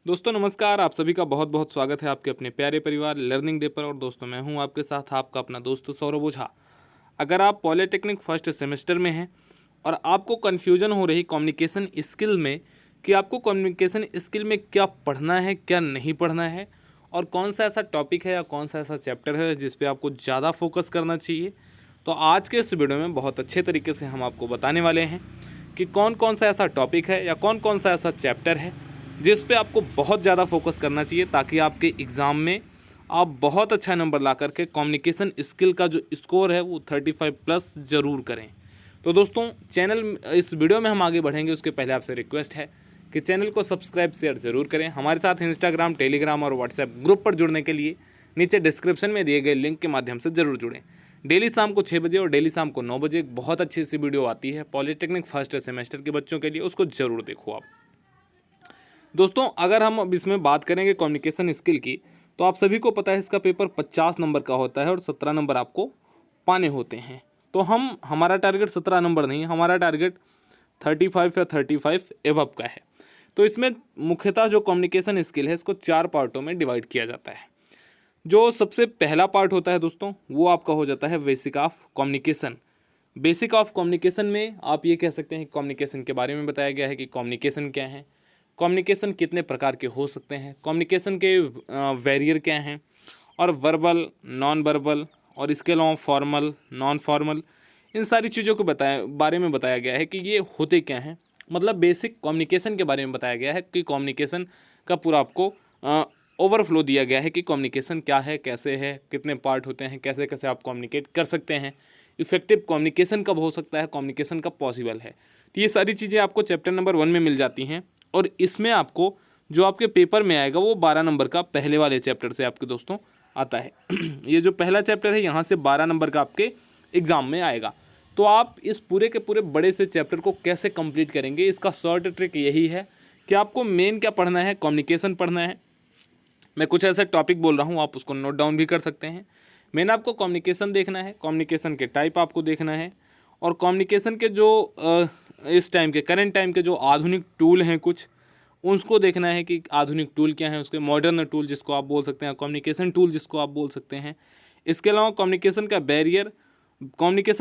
दोस्तों नमस्कार। आप सभी का बहुत बहुत स्वागत है आपके अपने प्यारे परिवार लर्निंग डे पर। और दोस्तों मैं हूं आपके साथ आपका अपना दोस्त सौरभ ओझा। अगर आप पॉलिटेक्निक फर्स्ट सेमेस्टर में हैं और आपको कन्फ्यूजन हो रही कम्युनिकेशन स्किल में कि आपको कम्युनिकेशन स्किल में क्या पढ़ना है क्या नहीं पढ़ना है और कौन सा ऐसा टॉपिक है या कौन सा ऐसा चैप्टर है जिस पे आपको ज़्यादा फोकस करना चाहिए, तो आज के इस वीडियो में बहुत अच्छे तरीके से हम आपको बताने वाले हैं कि कौन कौन सा ऐसा टॉपिक है या कौन कौन सा ऐसा चैप्टर है जिस पे आपको बहुत ज़्यादा फोकस करना चाहिए ताकि आपके एग्ज़ाम में आप बहुत अच्छा नंबर ला करके कम्युनिकेशन स्किल का जो स्कोर है वो 35 प्लस ज़रूर करें। तो दोस्तों चैनल इस वीडियो में हम आगे बढ़ेंगे उसके पहले आपसे रिक्वेस्ट है कि चैनल को सब्सक्राइब शेयर ज़रूर करें। हमारे साथ इंस्टाग्राम, टेलीग्राम और व्हाट्सएप ग्रुप पर जुड़ने के लिए नीचे डिस्क्रिप्शन में दिए गए लिंक के माध्यम से ज़रूर जुड़ें। डेली शाम को 6 बजे और डेली शाम को 9 बजे एक बहुत अच्छी सी वीडियो आती है पॉलिटेक्निक फर्स्ट सेमेस्टर के बच्चों के लिए, उसको ज़रूर देखो आप। दोस्तों अगर हम अब इसमें बात करेंगे कम्युनिकेशन स्किल की, तो आप सभी को पता है इसका पेपर 50 नंबर का होता है और 17 नंबर आपको पाने होते हैं। तो हमारा टारगेट 17 नंबर नहीं, हमारा टारगेट 35 या 35 एवब का है। तो इसमें मुख्यतः जो कम्युनिकेशन स्किल है इसको 4 पार्टों में डिवाइड किया जाता है। जो सबसे पहला पार्ट होता है दोस्तों वो आपका हो जाता है basic of communication. Basic of communication में आप ये कह सकते हैं कि कम्युनिकेशन के बारे में बताया गया है कि कम्युनिकेशन क्या है, कम्युनिकेशन कितने प्रकार के हो सकते हैं, कम्युनिकेशन के वेरियर क्या हैं, और वर्बल, नॉन वर्बल और इसके अलावा फॉर्मल, नॉन फॉर्मल, इन सारी चीज़ों को बारे में बताया गया है कि ये होते क्या हैं। मतलब बेसिक कम्युनिकेशन के बारे में बताया गया है कि कम्युनिकेशन का पूरा आपको ओवरफ्लो दिया गया है कि कम्युनिकेशन क्या है, कैसे है, कितने पार्ट होते हैं, कैसे कैसे आप कम्युनिकेट कर सकते हैं, इफेक्टिव कम्युनिकेशन कब हो सकता है, कम्युनिकेशन कब पॉसिबल है। तो ये सारी चीज़ें आपको चैप्टर नंबर 1 में मिल जाती हैं। और इसमें आपको जो आपके पेपर में आएगा वो 12 नंबर का पहले वाले चैप्टर से आपके दोस्तों आता है। ये जो पहला चैप्टर है यहाँ से 12 नंबर का आपके एग्ज़ाम में आएगा। तो आप इस पूरे के पूरे बड़े से चैप्टर को कैसे कंप्लीट करेंगे, इसका शॉर्ट ट्रिक यही है कि आपको मेन क्या पढ़ना है, कम्युनिकेशन पढ़ना है। मैं कुछ ऐसा टॉपिक बोल रहा हूँ, आप उसको नोट डाउन भी कर सकते हैं। मेन आपको कम्युनिकेशन देखना है, कम्युनिकेशन के टाइप आपको देखना है, और कम्युनिकेशन के जो इस टाइम के करंट टाइम के जो आधुनिक टूल हैं कुछ, उसको देखना है कि आधुनिक टूल क्या हैं, उसके मॉडर्न टूल जिसको आप बोल सकते हैं, कम्युनिकेशन टूल जिसको आप बोल सकते हैं। इसके अलावा कम्युनिकेशन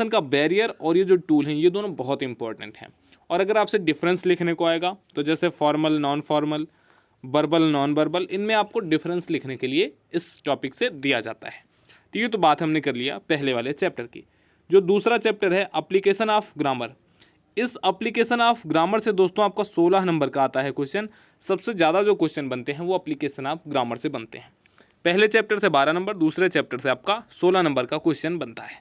का बैरियर और ये जो टूल हैं ये दोनों बहुत इंपॉर्टेंट हैं। और अगर आपसे डिफरेंस लिखने को आएगा तो जैसे formal, non formal, verbal, non verbal, इनमें आपको डिफरेंस लिखने के लिए इस टॉपिक से दिया जाता है। तो ये तो बात हमने कर लिया पहले वाले चैप्टर की। जो दूसरा चैप्टर है एप्लीकेशन ऑफ ग्रामर, इस एप्लीकेशन ऑफ ग्रामर से दोस्तों आपका 16 नंबर का आता है क्वेश्चन। सबसे ज़्यादा जो क्वेश्चन बनते हैं वो एप्लीकेशन ऑफ ग्रामर से बनते हैं। पहले चैप्टर से 12 नंबर, दूसरे चैप्टर से आपका 16 नंबर का क्वेश्चन बनता है।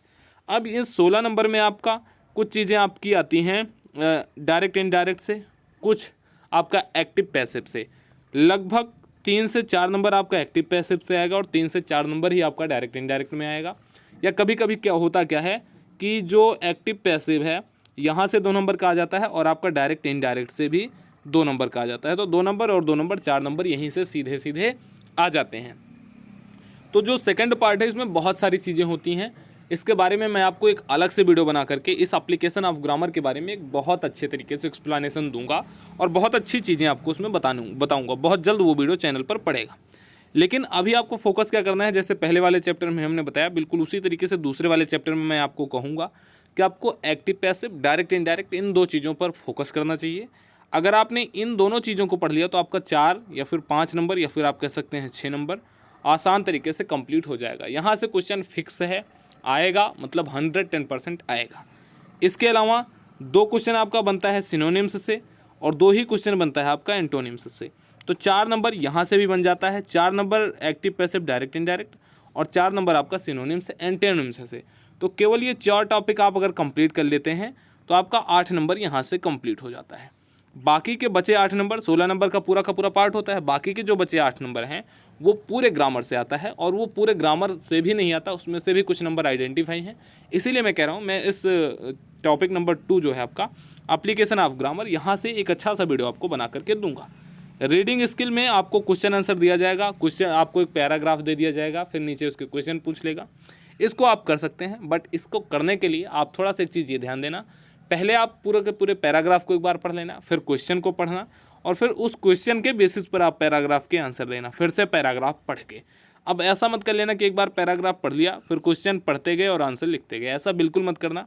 अब इस 16 नंबर में आपका कुछ चीज़ें आपकी आती हैं डायरेक्ट इनडायरेक्ट से, कुछ आपका एक्टिव पैसिव से। लगभग 3 से 4 नंबर आपका एक्टिव पैसिव से आएगा और 3 से 4 नंबर ही आपका डायरेक्ट इनडायरेक्ट में आएगा। या कभी कभी क्या है कि जो एक्टिव पैसिव है यहाँ से 2 नंबर का आ जाता है और आपका डायरेक्ट इनडायरेक्ट से भी 2 नंबर का आ जाता है। तो 2 नंबर और 2 नंबर 4 नंबर यहीं से सीधे सीधे आ जाते हैं। तो जो सेकंड पार्ट है इसमें बहुत सारी चीज़ें होती हैं। इसके बारे में मैं आपको एक अलग से वीडियो बना करके इस एप्लीकेशन ऑफ ग्रामर के बारे में एक बहुत अच्छे तरीके से एक्सप्लेनेशन दूंगा और बहुत अच्छी चीज़ें आपको उसमें बताऊंगा। बहुत जल्द वो वीडियो चैनल पर पड़ेगा। लेकिन अभी आपको फोकस क्या करना है, जैसे पहले वाले चैप्टर में हमने बताया, बिल्कुल उसी तरीके से दूसरे वाले चैप्टर में मैं आपको कहूँगा कि आपको एक्टिव पैसिव, डायरेक्ट इनडायरेक्ट, इन 2 चीज़ों पर फोकस करना चाहिए। अगर आपने इन दोनों चीज़ों को पढ़ लिया तो आपका 4 या फिर 5 नंबर या फिर आप कह सकते हैं 6 नंबर आसान तरीके से कंप्लीट हो जाएगा। यहाँ से क्वेश्चन फिक्स है, आएगा, मतलब 110% आएगा। इसके अलावा 2 क्वेश्चन आपका बनता है सिनोनिम्स से और 2 ही क्वेश्चन बनता है आपका एंटोनिम्स से। तो 4 नंबर यहाँ से भी बन जाता है, 4 number active passive direct indirect और 4 नंबर आपका सिनोनिम्स एंटोनिम्स से। तो केवल ये 4 टॉपिक आप अगर कंप्लीट कर लेते हैं तो आपका 8 नंबर यहाँ से कंप्लीट हो जाता है। बाकी के बचे 8 नंबर, 16 नंबर का पूरा पार्ट होता है। बाकी के जो बचे 8 नंबर हैं वो पूरे ग्रामर से आता है, और वो पूरे ग्रामर से भी नहीं आता, उसमें से भी कुछ नंबर आइडेंटिफाई हैं। इसीलिए मैं कह रहा हूँ, मैं इस टॉपिक नंबर 2 जो है आपका एप्लीकेशन ऑफ ग्रामर, यहाँ से एक अच्छा सा वीडियो आपको बना करके दूंगा। रीडिंग स्किल में आपको क्वेश्चन आंसर दिया जाएगा, क्वेश्चन आपको एक पैराग्राफ दे दिया जाएगा, फिर नीचे उसके क्वेश्चन पूछ लेगा। इसको आप कर सकते हैं, बट इसको करने के लिए आप थोड़ा सा एक चीज़ ये ध्यान देना, पहले आप पूरे के पूरे पैराग्राफ को एक बार पढ़ लेना, फिर क्वेश्चन को पढ़ना, और फिर उस क्वेश्चन के बेसिस पर आप पैराग्राफ के आंसर देना, फिर से पैराग्राफ पढ़ के। अब ऐसा मत कर लेना कि एक बार पैराग्राफ पढ़ लिया फिर क्वेश्चन पढ़ते गए और आंसर लिखते गए, ऐसा बिल्कुल मत करना।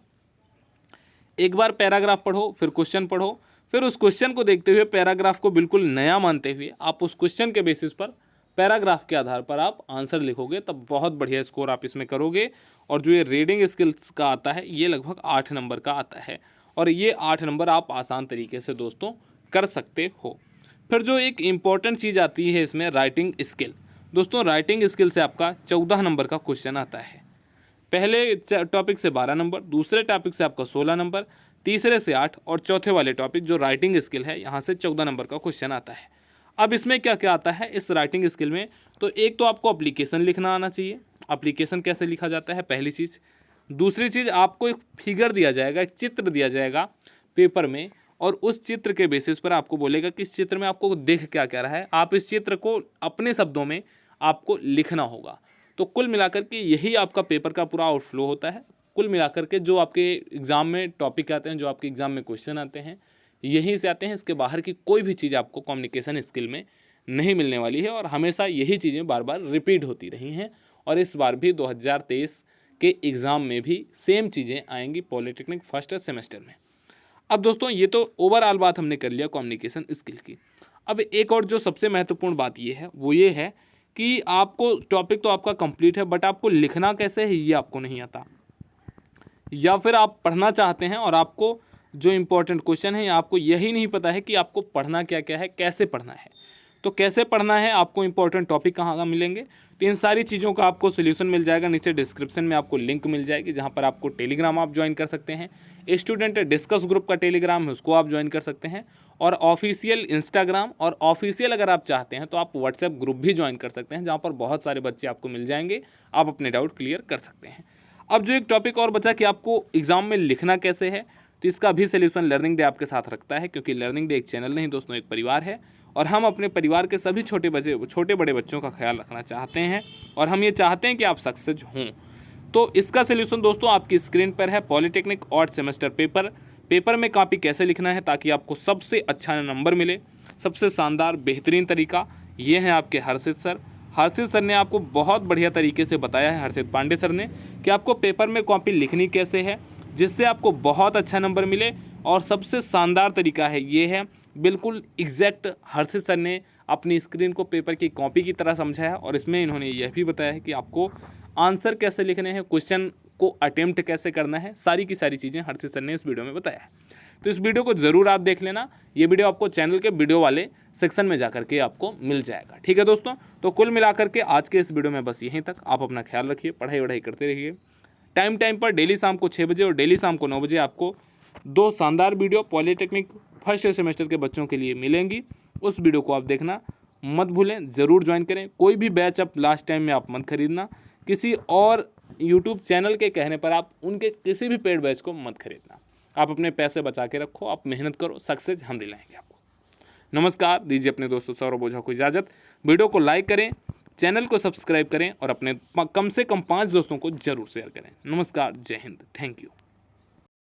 एक बार पैराग्राफ पढ़ो, फिर क्वेश्चन पढ़ो, फिर उस क्वेश्चन को देखते हुए पैराग्राफ को बिल्कुल नया मानते हुए आप उस क्वेश्चन के बेसिस पर पैराग्राफ के आधार पर आप आंसर लिखोगे, तब बहुत बढ़िया स्कोर आप इसमें करोगे। और जो ये रीडिंग स्किल्स का आता है ये लगभग 8 नंबर का आता है, और ये 8 नंबर आप आसान तरीके से दोस्तों कर सकते हो। फिर जो एक इम्पॉर्टेंट चीज़ आती है इसमें राइटिंग स्किल। दोस्तों राइटिंग स्किल से आपका 14 नंबर का क्वेश्चन आता है। पहले टॉपिक से 12 नंबर, दूसरे टॉपिक से आपका 16 नंबर, तीसरे से 8 और चौथे वाले टॉपिक जो राइटिंग स्किल है यहाँ से 14 नंबर का क्वेश्चन आता है। अब इसमें क्या क्या आता है इस राइटिंग स्किल में, तो एक तो आपको एप्लीकेशन लिखना आना चाहिए। एप्लीकेशन कैसे लिखा जाता है पहली चीज़। दूसरी चीज़ आपको एक फिगर दिया जाएगा, एक चित्र दिया जाएगा पेपर में, और उस चित्र के बेसिस पर आपको बोलेगा कि इस चित्र में आपको देख क्या क्या रहा है, आप इस चित्र को अपने शब्दों में आपको लिखना होगा। तो कुल मिलाकर के यही आपका पेपर का पूरा आउटफ्लो होता है। कुल मिलाकर के जो आपके एग्ज़ाम में टॉपिक आते हैं, जो आपके एग्ज़ाम में क्वेश्चन आते हैं, यहीं से आते हैं। इसके बाहर की कोई भी चीज़ आपको कम्युनिकेशन स्किल में नहीं मिलने वाली है, और हमेशा यही चीज़ें बार बार रिपीट होती रही हैं, और इस बार भी 2023 के एग्ज़ाम में भी सेम चीज़ें आएंगी पॉलिटेक्निक फर्स्ट सेमेस्टर में। अब दोस्तों ये तो ओवरऑल बात हमने कर लिया कम्युनिकेशन स्किल की। अब एक और जो सबसे महत्वपूर्ण बात ये है वो ये है कि आपको टॉपिक तो आपका कंप्लीट है, बट आपको लिखना कैसे है ये आपको नहीं आता, या फिर आप पढ़ना चाहते हैं और आपको जो इम्पोर्टेंट क्वेश्चन है आपको यही नहीं पता है कि आपको पढ़ना क्या क्या है, कैसे पढ़ना है। तो कैसे पढ़ना है, आपको इंपॉर्टेंट टॉपिक कहाँ मिलेंगे, तो इन सारी चीज़ों का आपको सोल्यूशन मिल जाएगा। नीचे डिस्क्रिप्शन में आपको लिंक मिल जाएगी जहाँ पर आपको टेलीग्राम आप ज्वाइन कर सकते हैं। स्टूडेंट डिस्कस ग्रुप का टेलीग्राम है उसको आप ज्वाइन कर सकते हैं, और ऑफिशियल इंस्टाग्राम और ऑफिशियल अगर आप चाहते हैं तो आप व्हाट्सएप ग्रुप भी ज्वाइन कर सकते हैं, जहाँ पर बहुत सारे बच्चे आपको मिल जाएंगे, आप अपने डाउट क्लियर कर सकते हैं। अब जो एक टॉपिक और बचा कि आपको एग्जाम में लिखना कैसे है, तो इसका भी सोल्यूशन लर्निंग डे आपके साथ रखता है, क्योंकि लर्निंग डे एक चैनल नहीं दोस्तों, एक परिवार है, और हम अपने परिवार के सभी छोटे बड़े बच्चों का ख्याल रखना चाहते हैं, और हम ये चाहते हैं कि आप सक्सेस हों। तो इसका सोल्यूशन दोस्तों आपकी स्क्रीन पर है। पॉलिटेक्निक ऑड सेमेस्टर पेपर में कॉपी कैसे लिखना है ताकि आपको सबसे अच्छा नंबर मिले, सबसे शानदार बेहतरीन तरीका ये है आपके हर्षित सर। हर्षित सर ने आपको बहुत बढ़िया तरीके से बताया है, हर्षित पांडे सर ने, कि आपको पेपर में कॉपी लिखनी कैसे है जिससे आपको बहुत अच्छा नंबर मिले, और सबसे शानदार तरीका है ये है बिल्कुल एग्जैक्ट। हर्षित सर ने अपनी स्क्रीन को पेपर की कॉपी की तरह समझा है, और इसमें इन्होंने यह भी बताया है कि आपको आंसर कैसे लिखने हैं, क्वेश्चन को अटेम्प्ट कैसे करना है, सारी की सारी चीज़ें हर्षित सर ने इस वीडियो में बताया है। तो इस वीडियो को ज़रूर आप देख लेना, ये वीडियो आपको चैनल के वीडियो वाले सेक्शन में जाकर के आपको मिल जाएगा। ठीक है दोस्तों, तो कुल मिलाकर के आज के इस वीडियो में बस यहीं तक। आप अपना ख्याल रखिए, पढ़ाई करते रहिए टाइम पर, डेली शाम को 6 बजे और डेली शाम को 9 बजे आपको 2 शानदार वीडियो पॉलिटेक्निक फर्स्ट सेमेस्टर के बच्चों के लिए मिलेंगी। उस वीडियो को आप देखना मत भूलें, ज़रूर ज्वाइन करें। कोई भी बैच अब लास्ट टाइम में आप मत खरीदना, किसी और यूट्यूब चैनल के कहने पर आप उनके किसी भी पेड बैच को मत खरीदना। आप अपने पैसे बचा के रखो, आप मेहनत करो, सक्सेस हम दिलाएंगे आपको। नमस्कार, दीजिए अपने दोस्तों सौरभ ओझा को इजाज़त। वीडियो को लाइक करें, चैनल को सब्सक्राइब करें, और अपने कम से कम 5 दोस्तों को जरूर शेयर करें। नमस्कार, जय हिंद, थैंक यू।